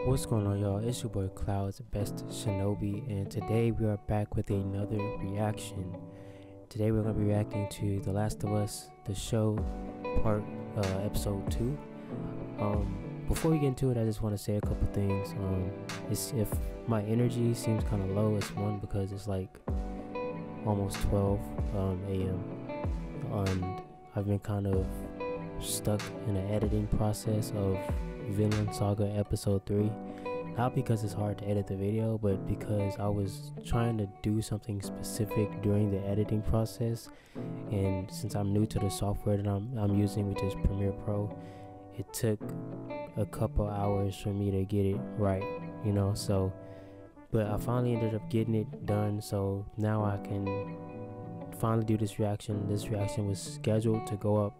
What's going on, y'all? It's your boy Cloud's Best Shinobi, and today we are back with another reaction. Today we're going to be reacting to The Last of Us, the show, episode 2. Before we get into it, I just want to say a couple things. If my energy seems kind of low, it's one because it's like almost 12 a.m. and I've been kind of stuck in the editing process of Vinland Saga episode 3. Not because it's hard to edit the video, but because I was trying to do something specific during the editing process, and since I'm new to the software that I'm using, which is Premiere Pro, it took a couple hours for me to get it right, you know. So but I finally ended up getting it done, so now I can finally do this reaction. This reaction was scheduled to go up,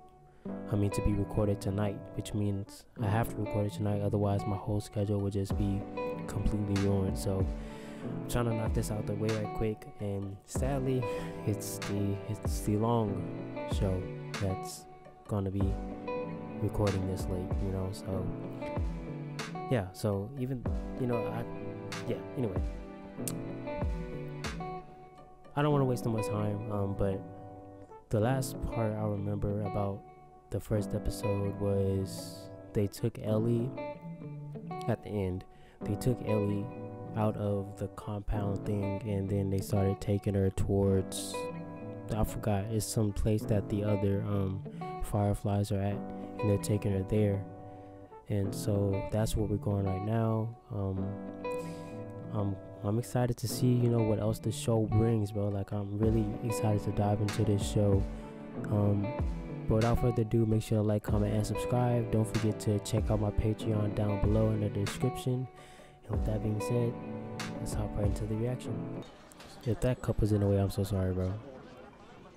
to be recorded tonight, which means I have to record it tonight, otherwise my whole schedule would just be completely ruined. So I'm trying to knock this out the way right quick, and sadly it's the long show that's gonna be recording this late, you know. So yeah, so even, you know, anyway, I don't want to waste too much time, but the last part I remember about the first episode was they took Ellie at the end. They took Ellie out of the compound thing, and then they started taking her towards, I forgot, it's some place that the other fireflies are at, and they're taking her there. And so that's where we're going right now. I'm excited to see, you know, what else the show brings, bro. Like, I'm really excited to dive into this show. But without further ado, make sure to like, comment, and subscribe. Don't forget to check out my Patreon down below in the description. And with that being said, let's hop right into the reaction. If that cup was in the way, I'm so sorry, bro.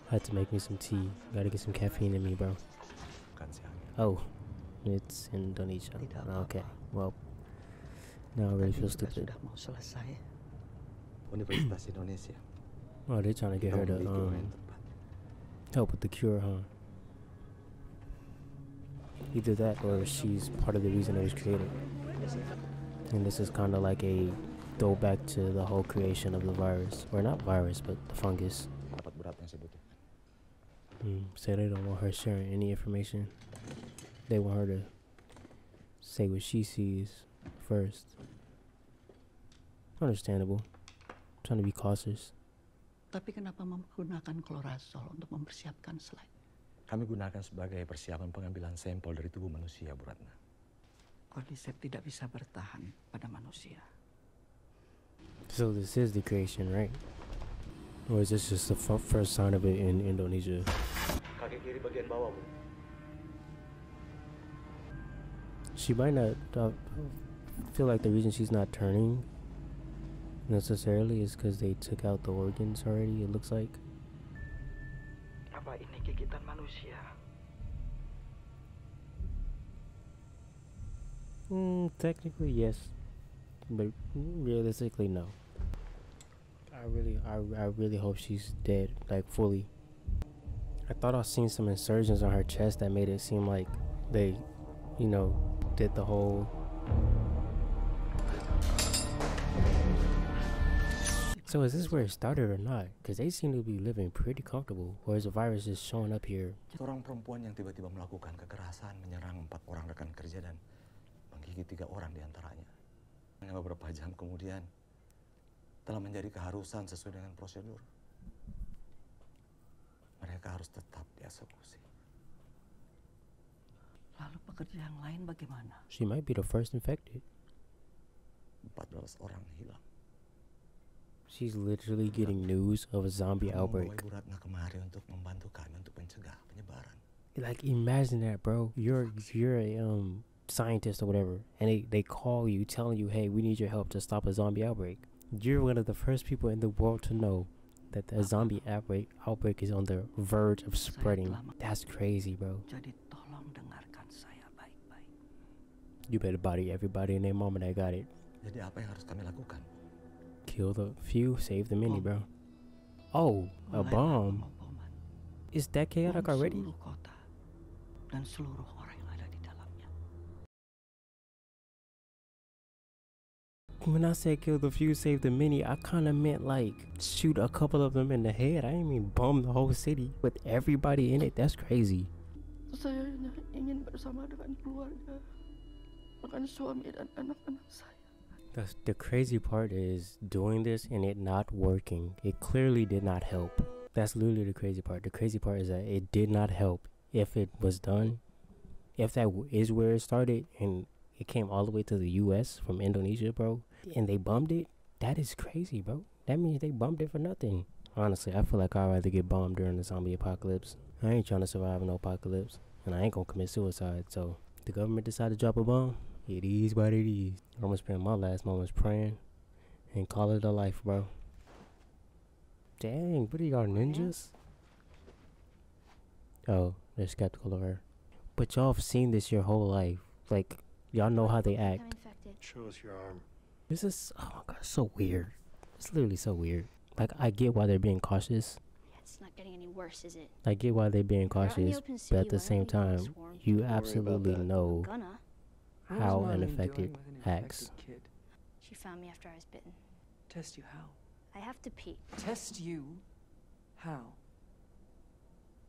I had to make me some tea. Gotta get some caffeine in me, bro. Oh, it's Indonesia. Okay, well, now I really feel stupid. Universitas Indonesia. Oh, they're trying to get her to help with the cure, huh? Either that, or she's part of the reason it was created. And this is kind of like a throwback to the whole creation of the virus, or not virus, but the fungus. So they don't want her sharing any information. They want her to say what she sees first. Understandable. Trying to be cautious. Tapi kenapa menggunakan klorazol untuk mempersiapkan slide? Kami gunakan sebagai persiapan pengambilan sampel dari tubuh manusia, Bu Ratna. Cordyceps tidak bisa bertahan pada manusia. So this is the creation, right? Or is this just the first sign of it in Indonesia? Kaki kiri bagian bawah, Bu. She might not feel like the reason she's not turning necessarily is because they took out the organs already, it looks like. Apa ini gigitan manusia? Technically yes, but realistically no. I really hope she's dead, like fully. I thought I seen some insertions on her chest that made it seem like they, you know, did the whole So is this where it started or not? Because they seem to be living pretty comfortable. Or is the virus just showing up here? Seorang perempuan yang tiba-tiba melakukan kekerasan, menyerang 4 orang rekan kerja dan menggigit 3 orang diantaranya. Beberapa jam kemudian telah menjadi keharusan sesuai dengan prosedur. Mereka harus tetap dieksekusi. Lalu pekerja yang lain bagaimana? She might be the first infected. 14 orang hilang. She's literally getting news of a zombie outbreak. Bu Ratna kemari untuk membantu kami untuk mencegah penyebaran. Like, imagine that, bro. You're a scientist or whatever, and they call you telling you, hey, we need your help to stop a zombie outbreak. You're one of the first people in the world to know that a zombie outbreak is on the verge of spreading. That's crazy, bro. Jadi tolong dengarkan saya baik-baik. You better body everybody and their mama that got it. Jadi apa yang harus kami lakukan? Kill the few, save the many, bro. Oh, a bomb. Is that chaotic already? Seluruh kota dan seluruh orang yang ada di dalamnya. When I said kill the few, save the many, I kind of meant like shoot a couple of them in the head. I didn't mean bomb the whole city with everybody in it. That's crazy. Saya hanya ingin bersama dengan keluarga, dengan suami dan anak-anak saya. The crazy part is doing this and it not working. It clearly did not help. That's literally the crazy part. The crazy part is that it did not help. If it was done, if that is where it started and it came all the way to the US from Indonesia, bro, and they bombed it, that is crazy, bro. That means they bombed it for nothing. Honestly, I feel like I'd rather get bombed during the zombie apocalypse. I ain't trying to survive no apocalypse, and I ain't gonna commit suicide, so the government decided to drop a bomb. It is what it is. I'm gonna spend my last moments praying and call it a life, bro. Dang, what are y'all, ninjas? Oh, they're skeptical of her. But y'all have seen this your whole life. Like, y'all know how they act. Show us your arm. This is, oh my god, so weird. It's literally so weird. Like, I get why they're being cautious. Yeah, it's not getting any worse, is it? I get why they're being cautious, but at the same time, you absolutely know how an infected acts. Kid? She found me after I was bitten. Test you how? I have to pee. Test you how?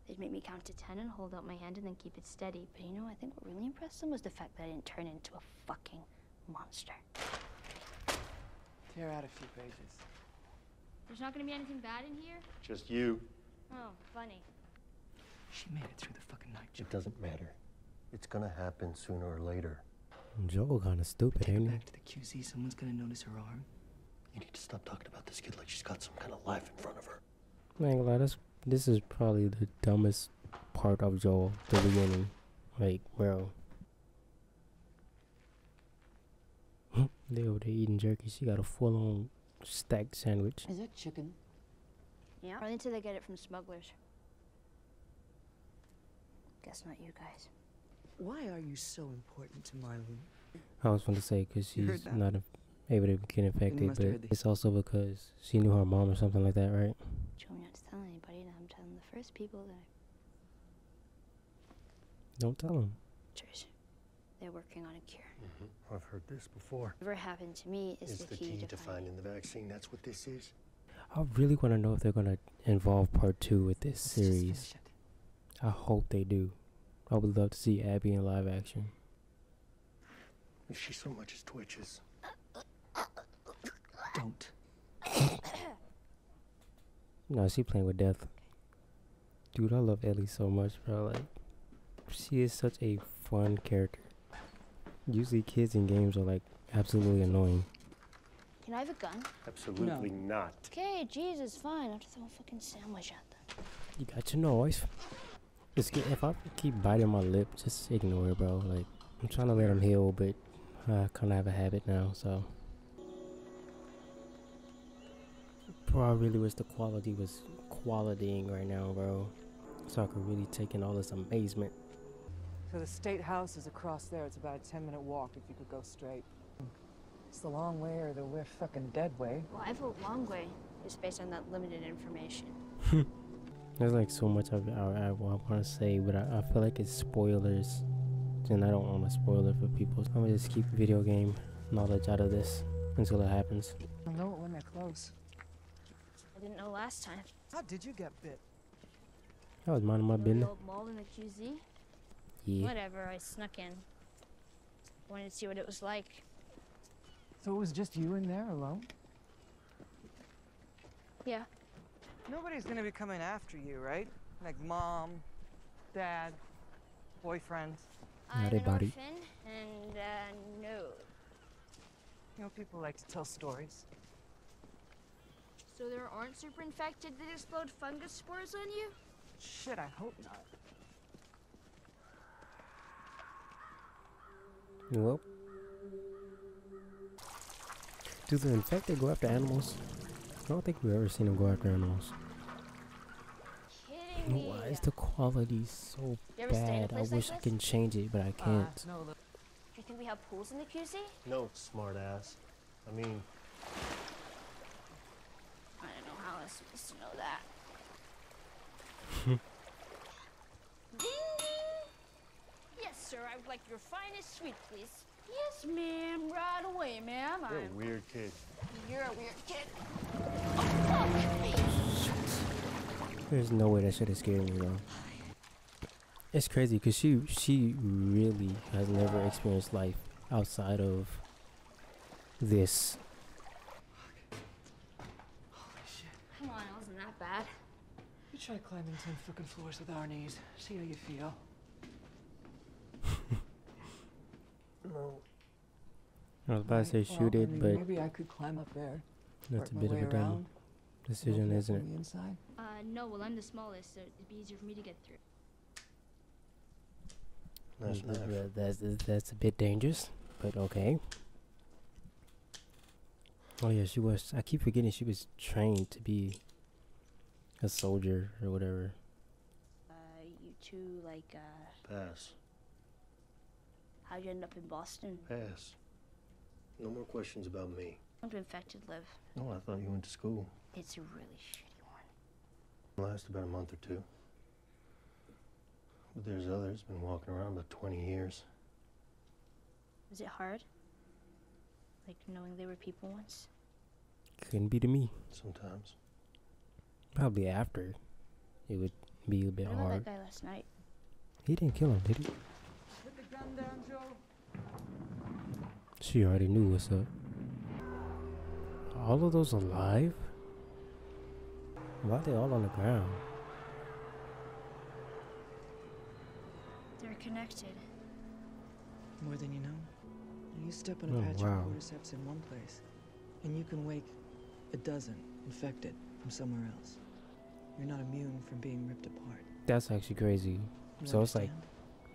They'd make me count to 10 and hold out my hand and then keep it steady. But you know, I think what really impressed them was the fact that I didn't turn into a fucking monster. Tear out a few pages. There's not gonna be anything bad in here? Just you. Oh, funny. She made it through the fucking night. It doesn't matter. It's gonna happen sooner or later. Joel kinda stupid, Take her ain't he? back to the QZ. Someone's gonna notice her arm. You need to stop talking about this kid like she's got some kind of life in front of her. I ain't gonna lie, this is probably the dumbest part of Joel, the beginning. Like, bro. They over there eating jerky. She got a full-on stacked sandwich. Is that chicken? Yeah? Only until they get it from smugglers. Guess not you guys. Why are you so important to Marlene? I was going to say because You heard she's that? not able to get infected, must have but heard this. it's also because she knew her mom or something like that, right? She told me not to tell anybody, and I'm telling the first people that Don't tell them. Trish, they're working on a cure. I've heard this before. Whatever happened to me is It's the key to finding the vaccine. That's what this is. I really want to know if they're going to involve part 2 with this Let's just series. finish it. I hope they do. I would love to see Abby in live action. If she so much as twitches. Don't. No, she playing with death. Dude, I love Ellie so much, bro. Like, she is such a fun character. Usually kids in games are like absolutely annoying. Can I have a gun? Absolutely not. Okay, Jesus, fine. I'll have to throw a fucking sandwich at them. You got your noise. If I keep biting my lip, just ignore it, bro. Like, I'm trying to let them heal, but I kind of have a habit now, so. Bro, I really wish the quality was qualitying right now, bro. So I could really take in all this amazement. So the state house is across there. It's about a 10-minute walk if you could go straight. It's the long way or the we're fucking dead way. Well, I vote long way, just based on that limited information. There's like so much of it I want to say, but I feel like it's spoilers, and I don't want to spoil it for people. So I'm gonna just keep video game knowledge out of this until it happens. I'll know it when they're close. I didn't know last time. How did you get bit? I was minding my The business. old mall in the QZ? Yeah. Whatever, I snuck in. Wanted to see what it was like. So it was just you in there alone? Yeah. Nobody's gonna be coming after you, right? Like mom, dad, boyfriend. I'm Not a an body. orphan, and no. You know, people like to tell stories. So there aren't super infected that explode fungus spores on you? Shit, I hope not. Well, do the infected go after animals? I don't think we've ever seen them go after animals. Kidding me. Why is the quality so You ever stay in a bad? I place wish I like can this? change it, but I can't. No, Do you think we have pools in the QZ? No, smart ass. I mean, I don't know how I was supposed to know that. Ding ding! Yes, sir, I would like your finest sweet, please. Yes, ma'am. Right away, ma'am. ma'am. You're a weird kid. You're a weird kid. There's no way that should have scared me though. It's crazy because she really has never experienced life outside of this. Holy shit. Come on, it wasn't that bad. You try climbing 10 fucking floors with our knees. See how you feel. No. I was about to say shoot Well, I it, mean, but maybe I could climb up there. that's a work my bit of way a dumb around, decision, open up isn't on it? the inside. No, well, I'm the smallest, so it'd be easier for me to get through. Nice knife. That's a bit dangerous, but okay. Oh yeah, she was. I keep forgetting she was trained to be a soldier or whatever. You two, like, Pass. how'd you end up in Boston? Pass. No more questions about me. How'd infected live? Oh, I thought you went to school. It's a really shitty one. Last about a month or two. But there's others been walking around about 20 years. Was it hard? Like, knowing they were people once? Couldn't be to me. Sometimes. Probably after, it would be a bit What about hard. that guy last night? He didn't kill him, did he? Put the gun down, Joe. She already knew what's up. All of those alive? Why are they all on the ground? They're connected. More than you know. You step on a Oh, patch wow. of cordyceps in one place, and you can wake a dozen infected from somewhere else. You're not immune from being ripped apart. That's actually crazy. You So it's like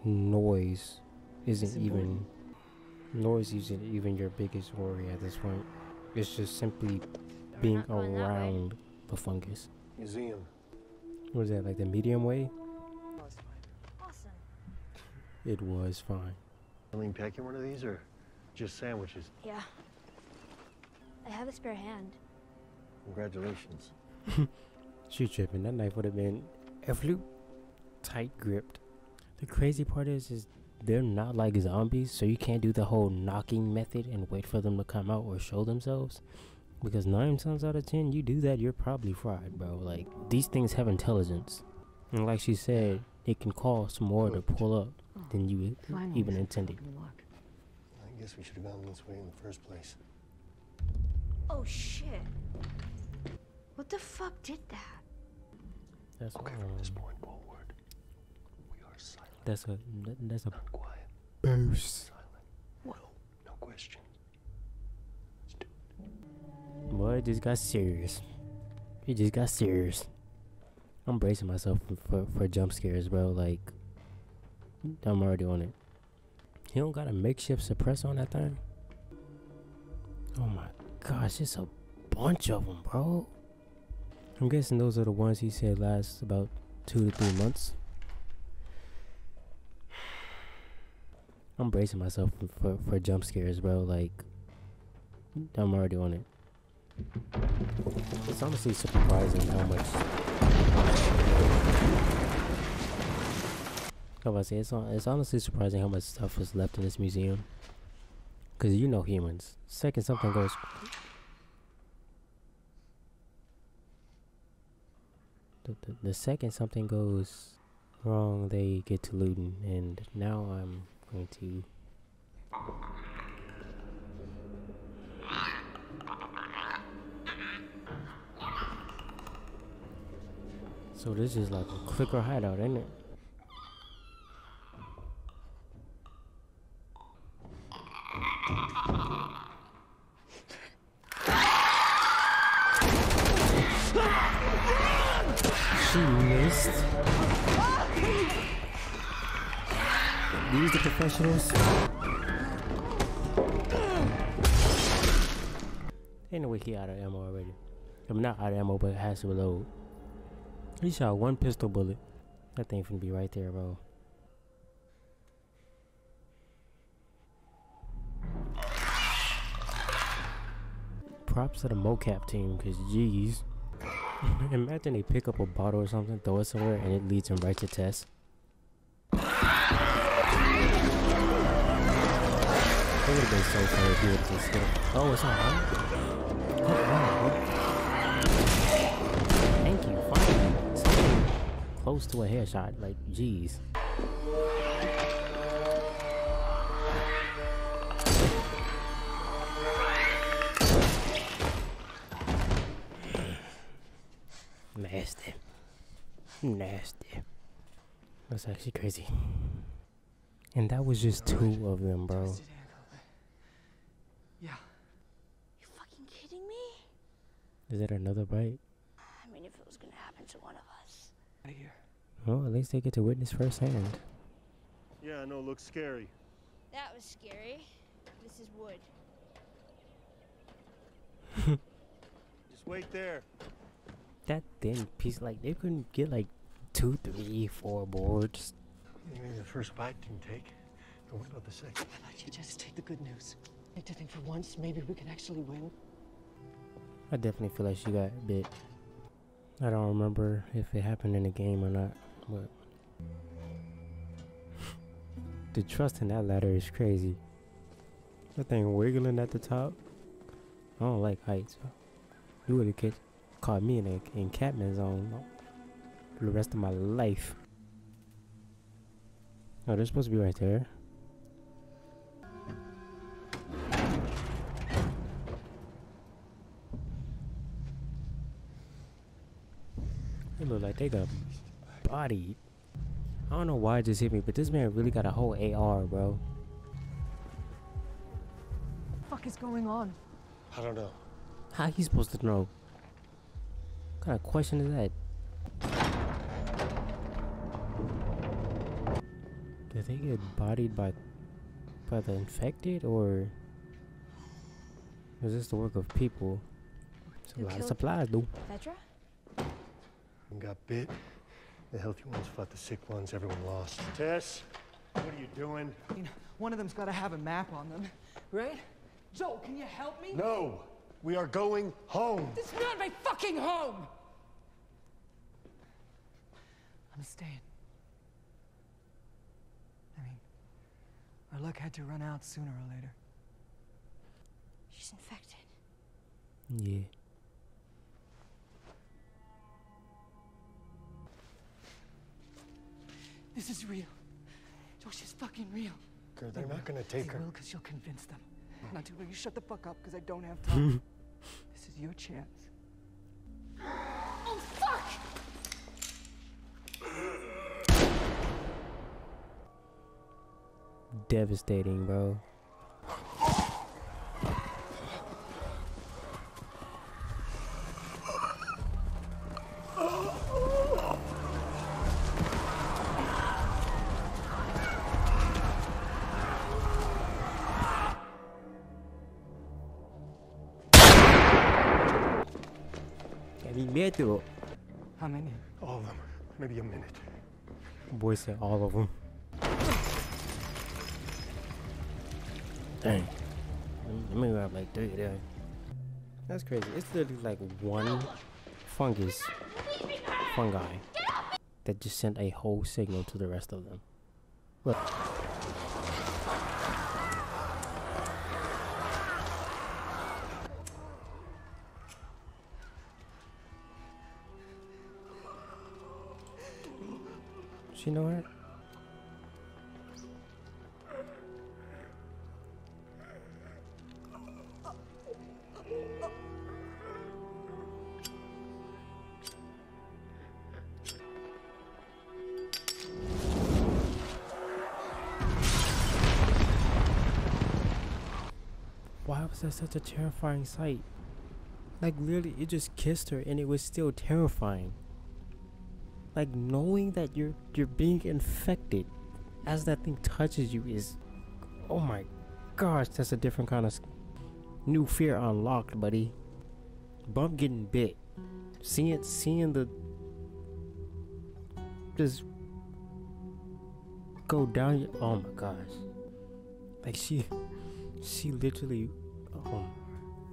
understand? noise It's isn't even important. noise isn't even your biggest worry at this point. It's just simply We're being not going that way. around the fungus. Museum. What is that, like the medium way? Oh, it's fine. Awesome. It was fine. Eileen packing one of these or just sandwiches? Yeah. I have a spare hand. Congratulations. She tripping. That knife would have been absolute tight gripped. The crazy part is they're not like zombies, so you can't do the whole knocking method and wait for them to come out or show themselves. Because 9 times out of 10, you do that, you're probably fried, bro. Like, these things have intelligence. And like she said, it can cost more to pull up than you Finally, even some intended. fucking luck. I guess we should have gone this way in the first place. Oh, shit. What the fuck did that? That's Okay, from this point forward, we are silent. that's a Not quiet. burst. Silent. No question. Let's do it. Boy, it just got serious. It just got serious. I'm bracing myself for jump scares, bro. Like, I'm already on it. He don't got a makeshift suppressor on that thing? Oh my gosh, it's a bunch of them, bro. I'm guessing those are the ones he said last about 2 to 3 months. I'm bracing myself for jump scares, bro. Like, I'm already on it. It's honestly surprising how much. I was about to say, it's honestly surprising how much stuff is left in this museum. Cause you know humans. Second something goes. The second something goes wrong, they get to looting, and now I'm going to. So this is like a quicker hideout, isn't it? She missed. These the professionals. Ain't no way he out of ammo already. I'm not out of ammo, but it has to reload. He shot 1 pistol bullet. That thing finna be right there, bro. Props to the mocap team, cause jeez. Imagine they pick up a bottle or something, throw it somewhere, and it leads them right to TESS. It would have been so funny if you would just hit him. Oh, it's alright. Thank you, finally. Something close to a headshot. Like, jeez. Nasty. Nasty. That's actually crazy. And that was just 2 of them, bro. Yeah. You fucking kidding me? Is that another bite? I mean, if it was gonna happen to one of us. Out of here. Well, at least they get to witness firsthand. Yeah, I know, it looks scary. That was scary. This is wood. Just wait there. That thin piece, like, they couldn't get like 2, 3, 4 boards. Maybe the first bite didn't take. But what about the second? How about you just take the good news? I like to think for once, maybe we can actually win. I definitely feel like she got bit. I don't remember if it happened in the game or not, but the trust in that ladder is crazy. That thing wiggling at the top. I don't like heights. You would have caught me in an encampment zone for the rest of my life. Oh, they're supposed to be right there. They look like they got bodied. I don't know why it just hit me, but this man really got a whole AR, bro. What the fuck is going on? I don't know. How he supposed to know? What kind of question is that? Did they get bodied by the infected, or is this the work of people? It's a lot of supplies, dude. Petra? One got bit. The healthy ones fought the sick ones. Everyone lost. Tess, what are you doing? I mean, one of them's got to have a map on them, right? Joel, can you help me? No! We are going home! This is not my fucking home! I'm staying. I mean, our luck had to run out sooner or later. She's infected. Yeah. This is real. Joel, she's fucking real. Girl, they're not gonna take her. They will, because you'll convince them. Now, Joel, you shut the fuck up, because I don't have time. This is your chance. Oh, fuck! Devastating, bro. How many? All of them. Maybe a minute. Boy said all of them. Dang. Let me grab like 3 there. That's crazy. It's literally like one fungi that just sent a whole signal to the rest of them. Look. She know her? Why was that such a terrifying sight? Like literally, it just kissed her and it was still terrifying. Like knowing that you're being infected as that thing touches you is, oh my gosh, that's a different kind of new fear unlocked, buddy. Bump getting bit, seeing the just go down your, oh my gosh, like she literally,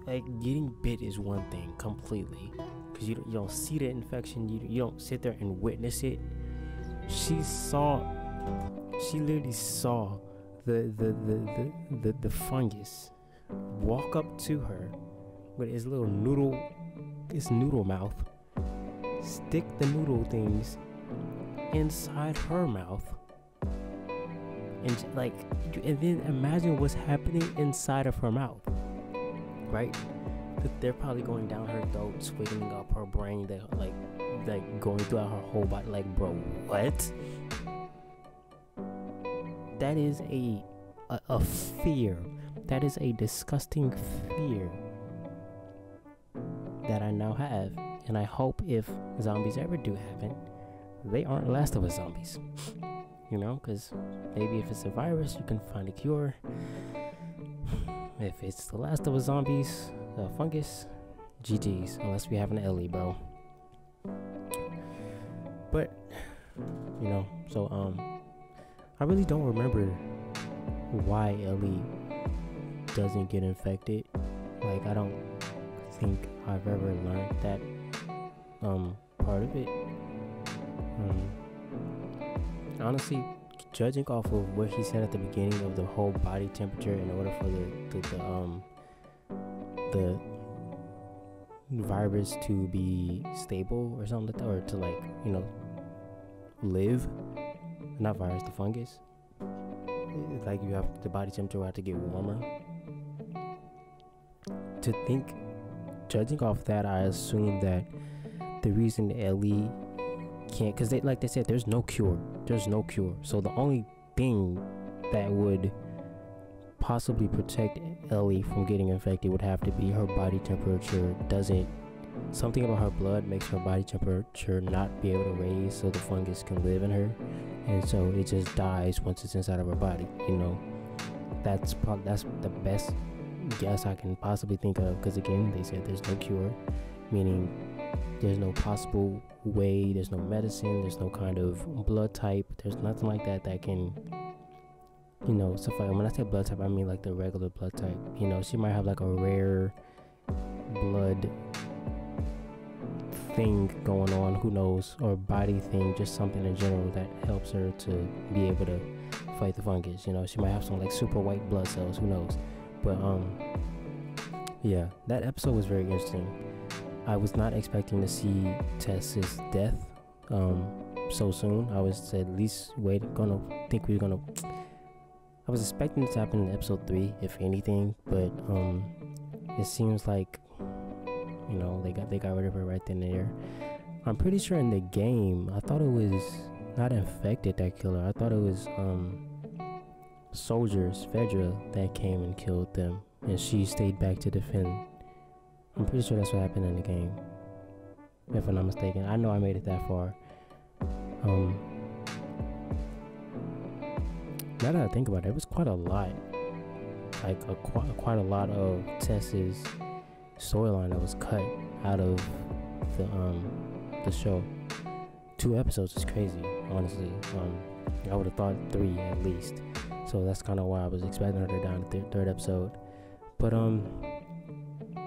like getting bit is one thing completely. You don't see the infection, you don't sit there and witness it. She literally saw the fungus walk up to her with his little noodle mouth, stick the noodle things inside her mouth, and and then imagine what's happening inside of her mouth, right? They're probably going down her throat, swiggling up her brain, like going throughout her whole body. Like, bro, what? That is a fear. That is a disgusting fear that I now have, and I hope if zombies ever do happen, they aren't Last of Us zombies. You know, because maybe if it's a virus, you can find a cure. If it's the Last of Us zombies, fungus, GG's, unless we have an Ellie, bro. But, you know, so, I really don't remember why Ellie doesn't get infected. Like, I don't think I've ever learned that, part of it. Honestly, judging off of what he said at the beginning of the whole body temperature in order for the virus to be stable or something like that, or to, like, you know, live, not virus, the fungus, it's like you have the body temperature will have to get warmer. To think, judging off that, I assume that the reason Ellie can't, because like they said, there's no cure. So the only thing that would possibly protect Ellie from getting infected would have to be her body temperature something about her blood makes her body temperature not be able to raise so the fungus can live in her, and so it just dies once it's inside of her body. You know, that's the best guess I can possibly think of, because again, they said there's no cure, meaning there's no possible way, there's no medicine, there's no kind of blood type, there's nothing like that can, you know, suffice. When I say blood type, I mean like the regular blood type. You know, she might have like a rare blood thing going on, who knows, or body thing, just something in general that helps her to be able to fight the fungus. You know, she might have some like super white blood cells, who knows. But yeah, that episode was very interesting. I was not expecting to see Tess's death so soon. I was at least I was expecting it to happen in episode 3, if anything, but it seems like, you know, they got rid of her right then and there. I'm pretty sure in the game, I thought it was not infected that killed her. I thought it was soldiers, Fedra, that came and killed them, and she stayed back to defend. I'm pretty sure that's what happened in the game, if I'm not mistaken. I know I made it that far. Now that I think about it, it was quite a lot. Like quite a lot of Tess's storyline that was cut out of the show. 2 episodes is crazy, honestly. I would have thought 3 at least. So that's kind of why I was expecting her to die in the third episode. But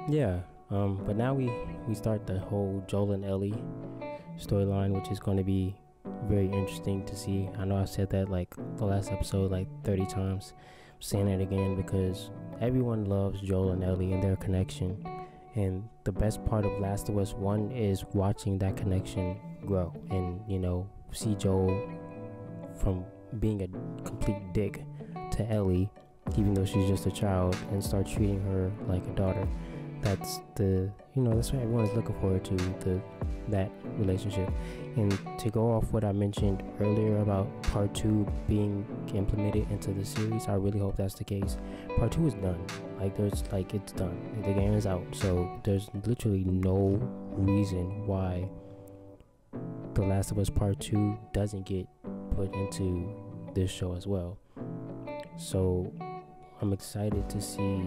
yeah. But now we start the whole Joel and Ellie storyline, which is going to be very interesting to see. I know I said that like the last episode like 30 times. I'm saying it again because everyone loves Joel and Ellie and their connection. And the best part of Last of Us 1 is watching that connection grow, and, you know, see Joel from being a complete dick to Ellie, even though she's just a child, and start treating her like a daughter. That's that's what everyone is looking forward to, that relationship. And to go off what I mentioned earlier about part 2 being implemented into the series, I really hope that's the case. Part 2 is done. It's done. The game is out. So there's literally no reason why The Last of Us Part 2 doesn't get put into this show as well. So I'm excited to see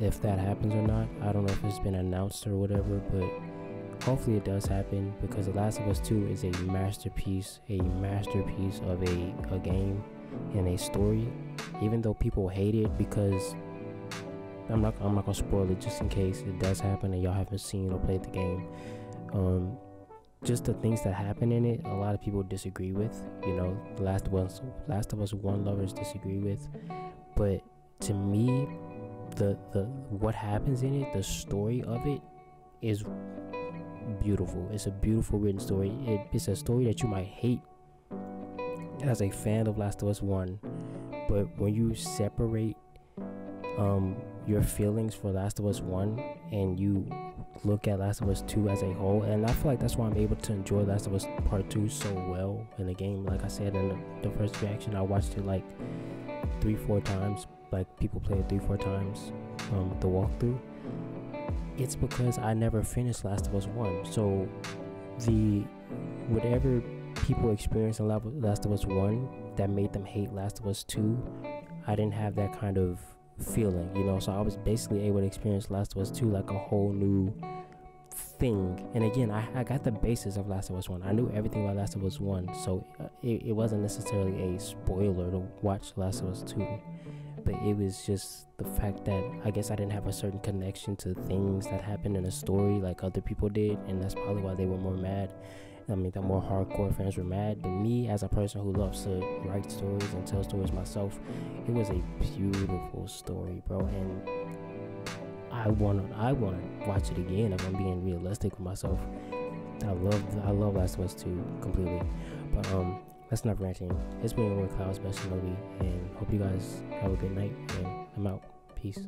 if that happens or not. I don't know if it's been announced or whatever, but hopefully it does happen, because The Last of Us 2 is a masterpiece of a game and a story. Even though people hate it, because I'm not gonna spoil it just in case it does happen and y'all haven't seen or played the game. just the things that happen in it, a lot of people disagree with. You know, The Last of Us 1 lovers disagree with. But to me, the what happens in it, the story of it, is beautiful. It's a beautiful written story. It's a story that you might hate as a fan of Last of Us 1, but when you separate your feelings for Last of Us 1 and you look at Last of Us 2 as a whole, and I feel like that's why I'm able to enjoy Last of Us Part 2 so well in the game. Like I said in the first reaction, I watched it like 3-4 times, like people play it 3-4 times, the walkthrough. It's because I never finished Last of Us 1, so whatever people experienced in Last of Us 1 that made them hate Last of Us 2, I didn't have that kind of feeling, you know. So I was basically able to experience Last of Us 2 like a whole new thing. And again, I got the basis of Last of Us 1. I knew everything about Last of Us 1, so it wasn't necessarily a spoiler to watch Last of Us 2. But it was just the fact that I guess I didn't have a certain connection to things that happened in a story like other people did, and that's probably why they were more mad. I mean, the more hardcore fans were mad. But me, as a person who loves to write stories and tell stories myself, it was a beautiful story, bro. And I wanna watch it again if I'm being realistic with myself. I love Last of Us 2 completely. But that's not ranting. It's been your boy Clouds, Best Shinobi, and hope you guys have a good night. And I'm out. Peace.